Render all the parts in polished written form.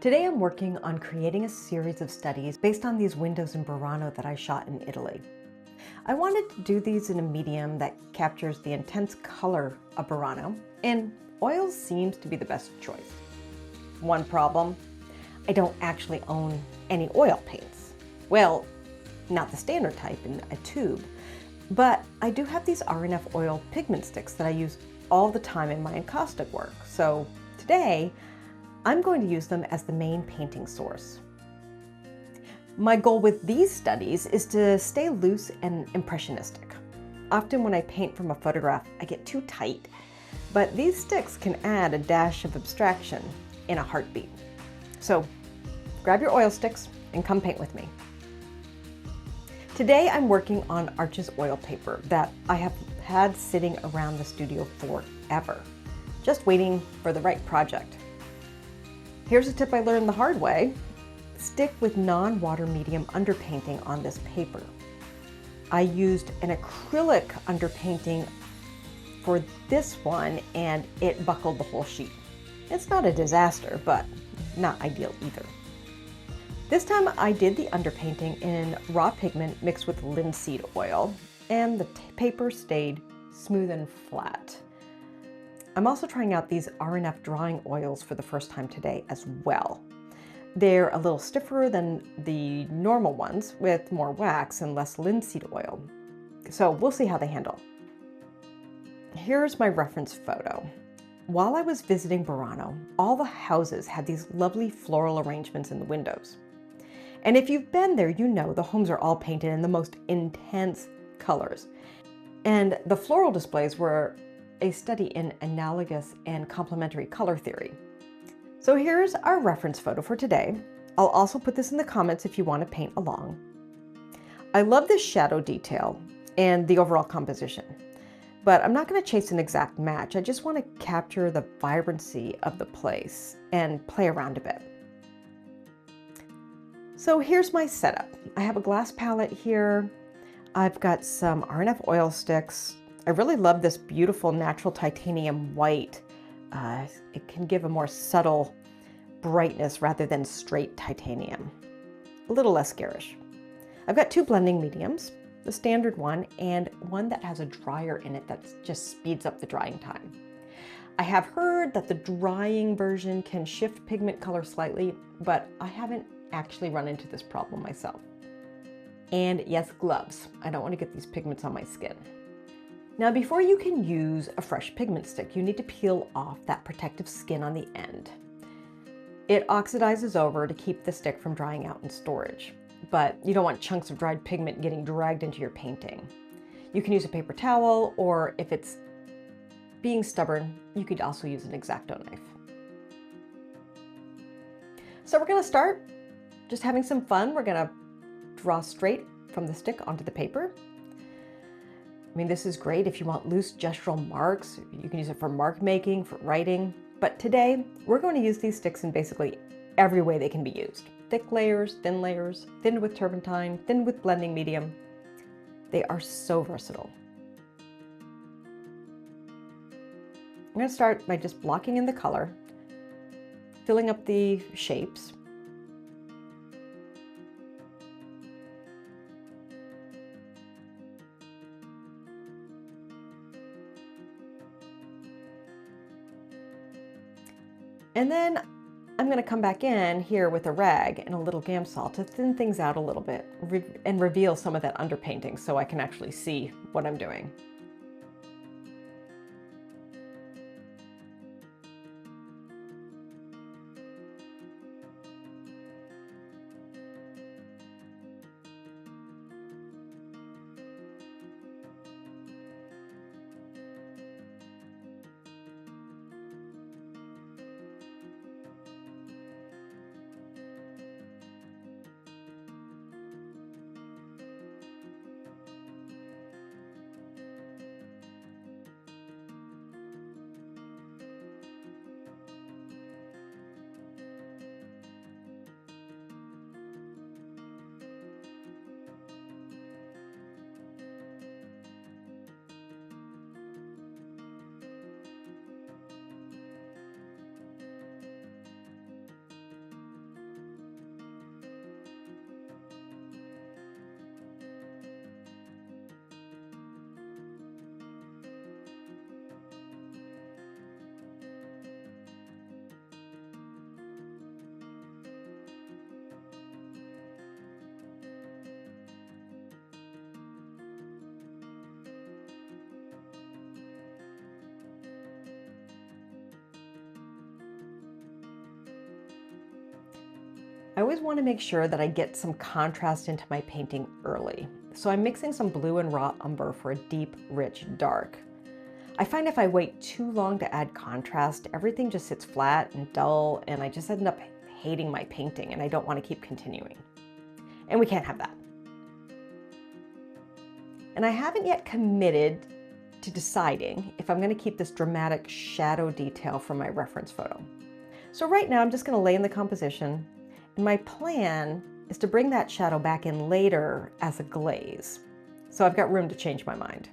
Today I'm working on creating a series of studies based on these windows in Burano that I shot in Italy. I wanted to do these in a medium that captures the intense color of Burano, and oil seems to be the best choice. One problem, I don't actually own any oil paints. Well, not the standard type in a tube, but I do have these R&F Oil pigment sticks that I use all the time in my encaustic work. So today, I'm going to use them as the main painting source. My goal with these studies is to stay loose and impressionistic. Often when I paint from a photograph, I get too tight, but these sticks can add a dash of abstraction in a heartbeat. So grab your oil sticks and come paint with me. Today I'm working on Arches oil paper that I have had sitting around the studio forever, just waiting for the right project. Here's a tip I learned the hard way. Stick with non-water medium underpainting on this paper. I used an acrylic underpainting for this one and it buckled the whole sheet. It's not a disaster, but not ideal either. This time I did the underpainting in raw pigment mixed with linseed oil, and the paper stayed smooth and flat. I'm also trying out these R&F Drawing Oils for the first time today as well. They're a little stiffer than the normal ones with more wax and less linseed oil. So we'll see how they handle. Here's my reference photo. While I was visiting Burano, all the houses had these lovely floral arrangements in the windows. And if you've been there, you know the homes are all painted in the most intense colors. And the floral displays were a study in analogous and complementary color theory. So here's our reference photo for today. I'll also put this in the comments if you want to paint along. I love this shadow detail and the overall composition, but I'm not going to chase an exact match. I just want to capture the vibrancy of the place and play around a bit. So here's my setup. I have a glass palette here. I've got some R&F oil sticks. I really love this beautiful natural titanium white. It can give a more subtle brightness rather than straight titanium. A little less garish. I've got two blending mediums, the standard one and one that has a dryer in it that just speeds up the drying time. I have heard that the drying version can shift pigment color slightly, but I haven't actually run into this problem myself. And yes, gloves. I don't want to get these pigments on my skin. Now, before you can use a fresh pigment stick, you need to peel off that protective skin on the end. It oxidizes over to keep the stick from drying out in storage, but you don't want chunks of dried pigment getting dragged into your painting. You can use a paper towel, or if it's being stubborn, you could also use an X-Acto knife. So we're going to start just having some fun. We're going to draw straight from the stick onto the paper. I mean, this is great if you want loose gestural marks. You can use it for mark making, for writing. But today, we're going to use these sticks in basically every way they can be used. Thick layers, thinned with turpentine, thinned with blending medium. They are so versatile. I'm going to start by just blocking in the color, filling up the shapes. And then I'm going to come back in here with a rag and a little Gamsol to thin things out a little bit and reveal some of that underpainting so I can actually see what I'm doing. I always want to make sure that I get some contrast into my painting early. So I'm mixing some blue and raw umber for a deep, rich dark. I find if I wait too long to add contrast, everything just sits flat and dull, and I just end up hating my painting, and I don't want to keep continuing. And we can't have that. And I haven't yet committed to deciding if I'm going to keep this dramatic shadow detail from my reference photo. So right now I'm just going to lay in the composition, and my plan is to bring that shadow back in later as a glaze. So I've got room to change my mind.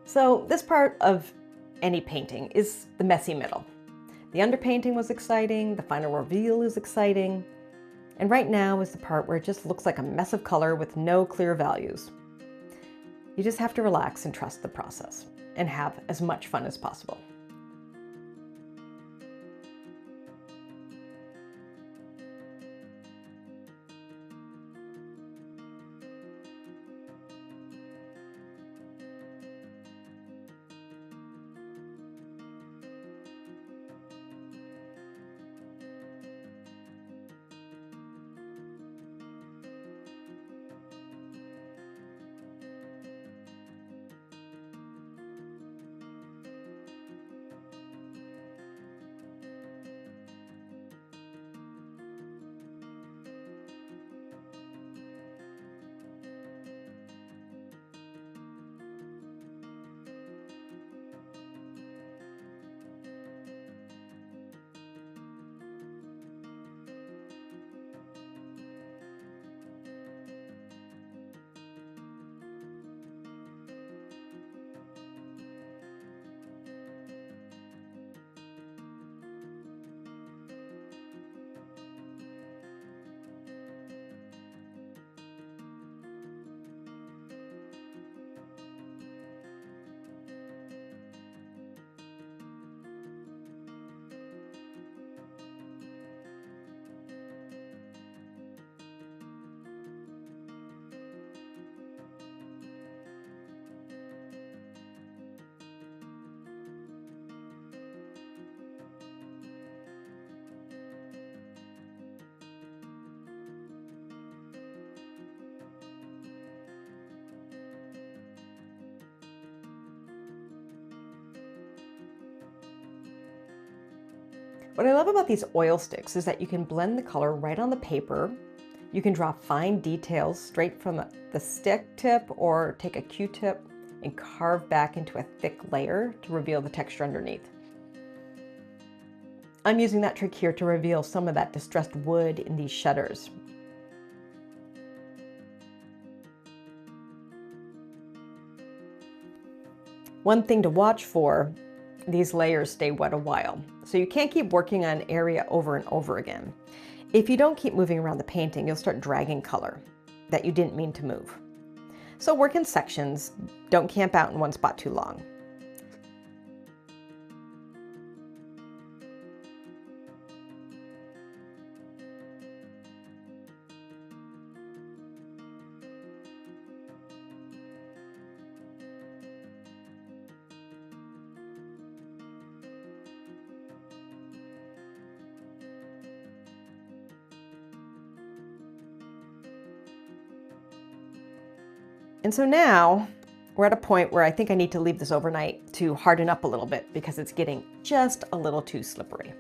So this part of any painting is the messy middle. The underpainting was exciting, the final reveal is exciting, and right now is the part where it just looks like a mess of color with no clear values. You just have to relax and trust the process and have as much fun as possible. What I love about these oil sticks is that you can blend the color right on the paper. You can draw fine details straight from the stick tip or take a Q-tip and carve back into a thick layer to reveal the texture underneath. I'm using that trick here to reveal some of that distressed wood in these shutters. One thing to watch for, these layers stay wet a while, so you can't keep working on an area over and over again. If you don't keep moving around the painting, you'll start dragging color that you didn't mean to move. So work in sections, don't camp out in one spot too long. And so now we're at a point where I think I need to leave this overnight to harden up a little bit because it's getting just a little too slippery.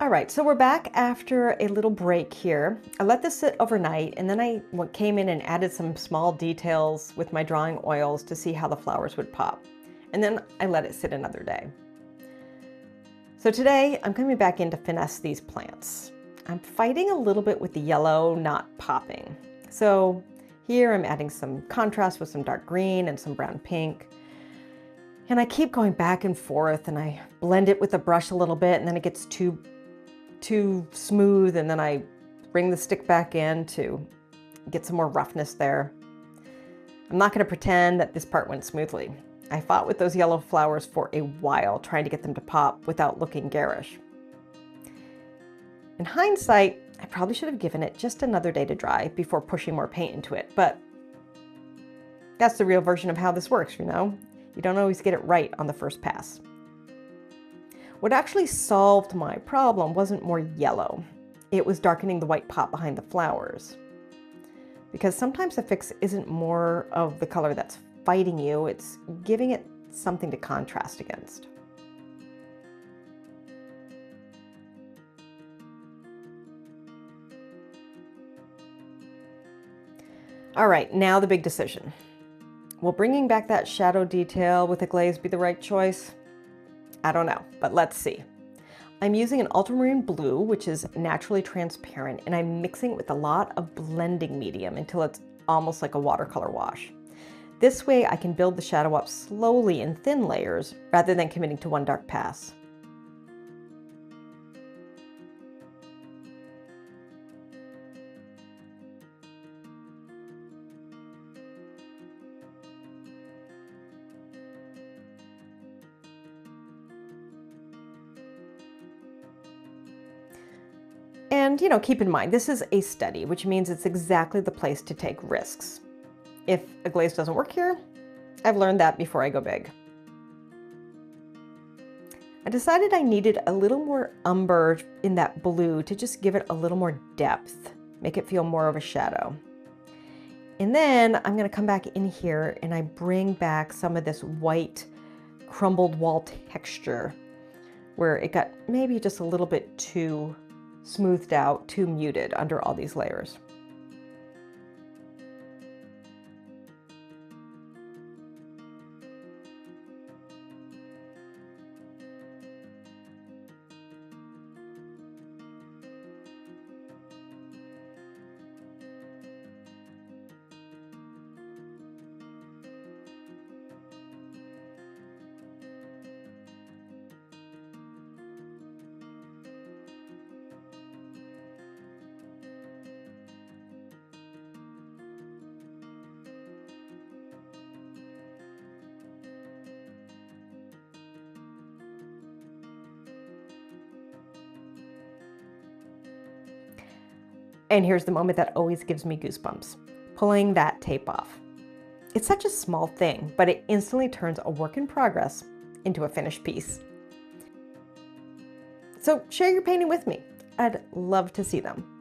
All right, so we're back after a little break here. I let this sit overnight, and then I came in and added some small details with my drawing oils to see how the flowers would pop. And then I let it sit another day. So today I'm coming back in to finesse these plants. I'm fighting a little bit with the yellow not popping. So here I'm adding some contrast with some dark green and some brown pink. And I keep going back and forth, and I blend it with the brush a little bit, and then it gets too smooth, and then I bring the stick back in to get some more roughness there. I'm not going to pretend that this part went smoothly. I fought with those yellow flowers for a while, trying to get them to pop without looking garish. In hindsight, I probably should have given it just another day to dry before pushing more paint into it, but That's the real version of how this works, you know? You don't always get it right on the first pass. What actually solved my problem wasn't more yellow. It was darkening the white pot behind the flowers. Because sometimes the fix isn't more of the color that's fighting you, it's giving it something to contrast against. All right, now the big decision. Will bringing back that shadow detail with a glaze be the right choice? I don't know, but let's see. I'm using an ultramarine blue, which is naturally transparent, and I'm mixing it with a lot of blending medium until it's almost like a watercolor wash. This way I can build the shadow up slowly in thin layers rather than committing to one dark pass. And, keep in mind, this is a study, which means it's exactly the place to take risks. If a glaze doesn't work here, I've learned that before I go big. I decided I needed a little more umber in that blue to just give it a little more depth, make it feel more of a shadow. And then I'm going to come back in here and I bring back some of this white crumbled wall texture where it got maybe just a little bit too smoothed out, too muted under all these layers. And here's the moment that always gives me goosebumps, pulling that tape off. It's such a small thing, but it instantly turns a work in progress into a finished piece. So share your painting with me. I'd love to see them.